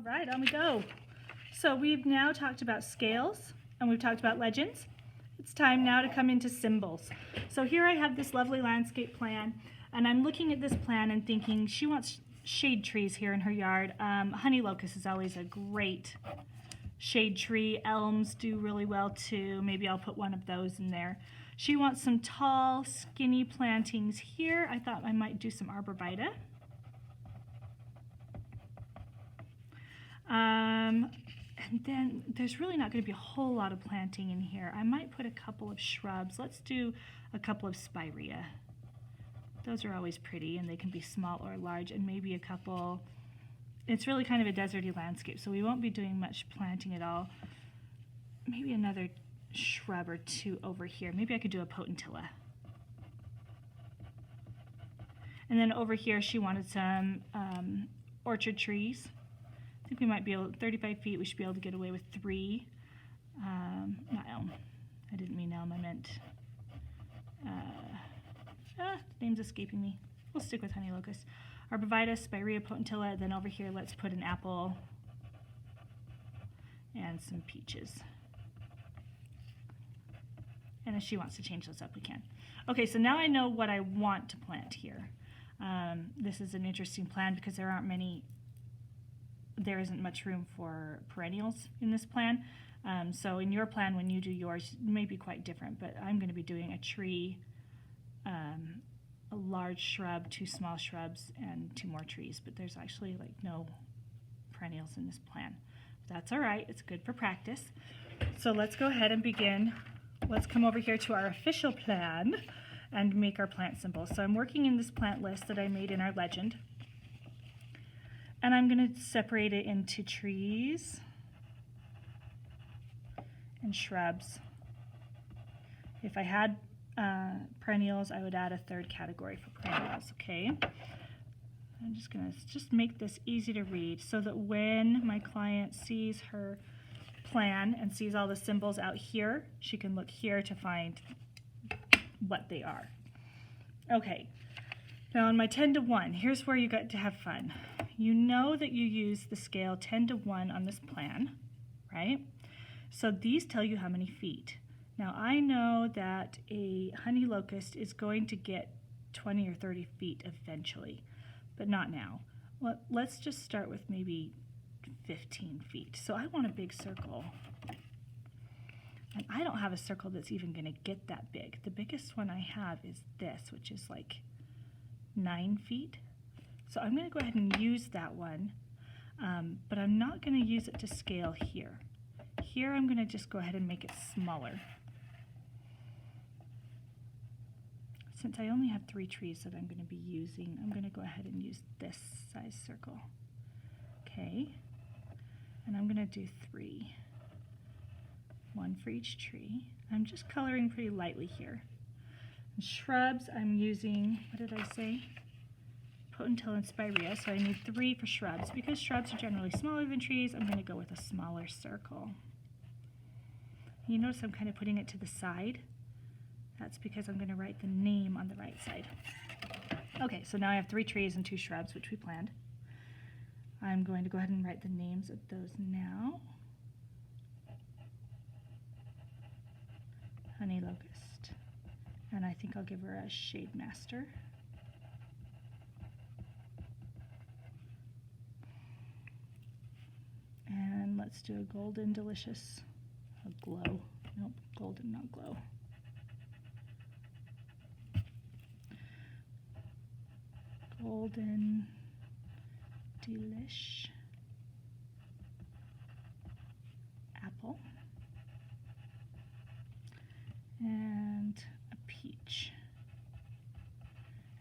right, on we go. So we've now talked about scales and we've talked about legends. It's time now to come into symbols. So here I have this lovely landscape plan, and I'm looking at this plan and thinking she wants shade trees here in her yard. Honey locust is always a great shade tree. Elms do really well too. Maybe I'll put one of those in there. She wants some tall, skinny plantings here. I thought I might do some arborvitae. And then there's really not going to be a whole lot of planting in here. I might put a couple of shrubs. Let's do a couple of spirea. Those are always pretty, and they can be small or large, and maybe a couple. It's really kind of a deserty landscape, so we won't be doing much planting at all. Maybe another shrub or two over here. Maybe I could do a potentilla. And then over here she wanted some orchard trees. I think we might be able, 35 feet, we should be able to get away with 3. Not elm. I didn't mean elm, I meant, name's escaping me. We'll stick with honey locust. Arborvitae, spirea, potentilla, then over here let's put an apple and some peaches. And if she wants to change those up, we can. Okay, so now I know what I want to plant here. This is an interesting plan because there isn't much room for perennials in this plan. So in your plan, when you do yours, it may be quite different, but I'm going to be doing a tree, a large shrub, 2 small shrubs, and 2 more trees, but there's actually like no perennials in this plan. That's all right, it's good for practice. So let's go ahead and begin. Let's come over here to our official plan and make our plant symbols. So I'm working in this plant list that I made in our legend. And I'm going to separate it into trees and shrubs. If I had perennials, I would add a 3rd category for perennials, okay? I'm just going to make this easy to read so that when my client sees her plan and sees all the symbols out here, she can look here to find what they are. Okay, now on my 10 to 1, here's where you got to have fun. You know that you use the scale 10 to 1 on this plan, right? So these tell you how many feet. Now I know that a honey locust is going to get 20 or 30 feet eventually, but not now. Well, let's just start with maybe 15 feet. So I want a big circle. And I don't have a circle that's even going to get that big. The biggest one I have is this, which is like 9 feet. So I'm going to go ahead and use that one, but I'm not going to use it to scale here. Here I'm going to just go ahead and make it smaller. Since I only have 3 trees that I'm going to be using, I'm going to go ahead and use this size circle. Okay, and I'm going to do 3. 1 for each tree. I'm just coloring pretty lightly here. And shrubs, I'm using, what did I say? Potentilla and spirea, so I need 3 for shrubs. Because shrubs are generally smaller than trees, I'm going to go with a smaller circle. You notice I'm kind of putting it to the side. That's because I'm going to write the name on the right side. Okay, so now I have 3 trees and 2 shrubs, which we planned. I'm going to go ahead and write the names of those now. Honey locust. And I think I'll give her a shade master. And let's do a golden delicious, a glow. Nope, golden, not glow. Golden delish apple and a peach.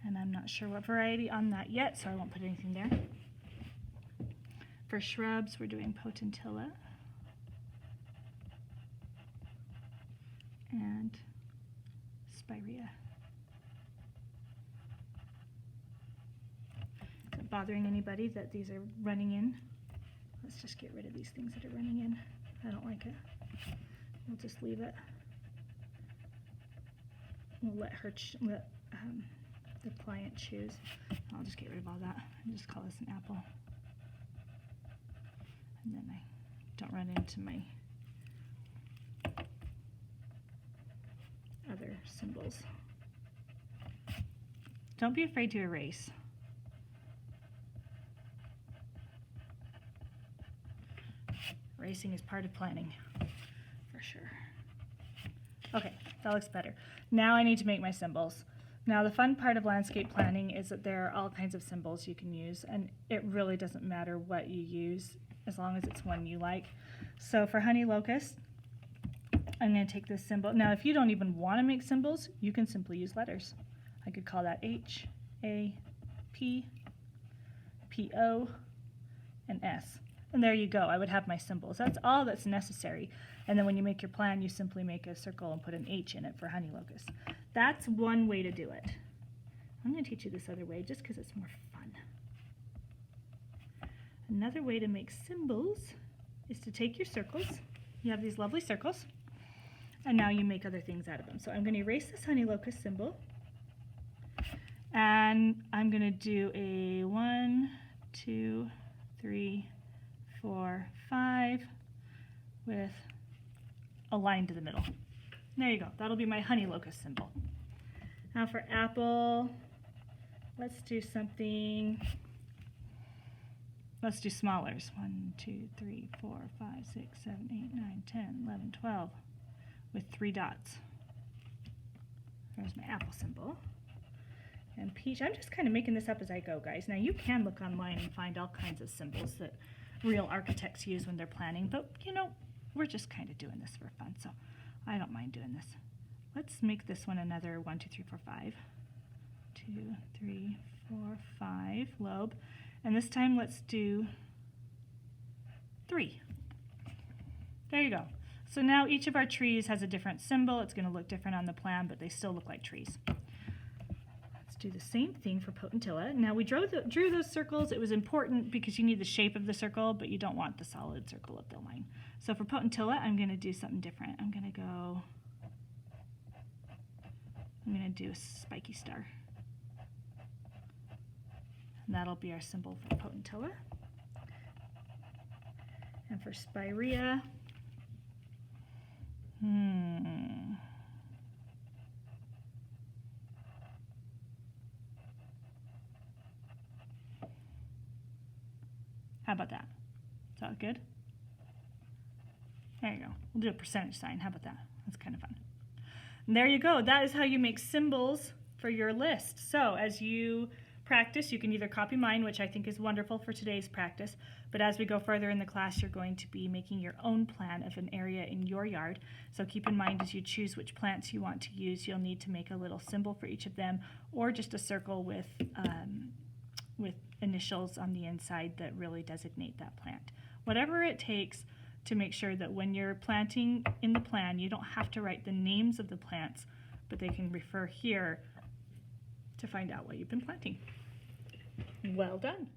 And I'm not sure what variety on that yet, so I won't put anything there. For shrubs, we're doing potentilla and spirea. Is it bothering anybody that these are running in? Let's just get rid of these things that are running in. I don't like it. We'll just leave it. We'll let her let the client choose. I'll just get rid of all that and just call this an apple. And then I don't run into my other symbols. Don't be afraid to erase. Erasing is part of planning, for sure. Okay, that looks better. Now I need to make my symbols. Now the fun part of landscape planning is that there are all kinds of symbols you can use, and it really doesn't matter what you use as long as it's one you like. So for honey locust, I'm going to take this symbol. Now if you don't even want to make symbols, you can simply use letters. I could call that H, A, P, P, O, and S. And there you go. I would have my symbols. That's all that's necessary. And then when you make your plan, you simply make a circle and put an H in it for honey locust. That's one way to do it. I'm going to teach you this other way just because it's more fun. Another way to make symbols is to take your circles. You have these lovely circles. And now you make other things out of them. So I'm going to erase this honey locust symbol. And I'm going to do a 1, 2, 3, 4, 5 with a line to the middle. There you go. That'll be my honey locust symbol. Now for apple, let's do something. Let's do smallers. 1, 2, 3, 4, 5, 6, 7, 8, 9, 10, 11, 12 with 3 dots. There's my apple symbol. And peach, I'm just kind of making this up as I go, guys. Now you can look online and find all kinds of symbols that real architects use when they're planning, but you know, we're just kind of doing this for fun, so I don't mind doing this. Let's make this one another 1, 2, 3, 4, 5. 2, 3, 4, 5 lobe. And this time let's do 3. There you go. So now each of our trees has a different symbol. It's going to look different on the plan, but they still look like trees. Let's do the same thing for potentilla. Now we drew those circles. It was important because you need the shape of the circle, but you don't want the solid circle of the line. So for potentilla, I'm going to do something different. I'm going to do a spiky star. And that'll be our symbol for potentilla. And for spirea, how about that? Is that good? There you go. We'll do a percentage sign. How about that? That's kind of fun. And there you go. That is how you make symbols for your list. So as you practice, you can either copy mine, which I think is wonderful for today's practice, but as we go further in the class, you're going to be making your own plan of an area in your yard. So keep in mind as you choose which plants you want to use, you'll need to make a little symbol for each of them, or just a circle with initials on the inside that really designate that plant. Whatever it takes to make sure that when you're planting in the plan, you don't have to write the names of the plants, but they can refer here to find out what you've been planting. Well done.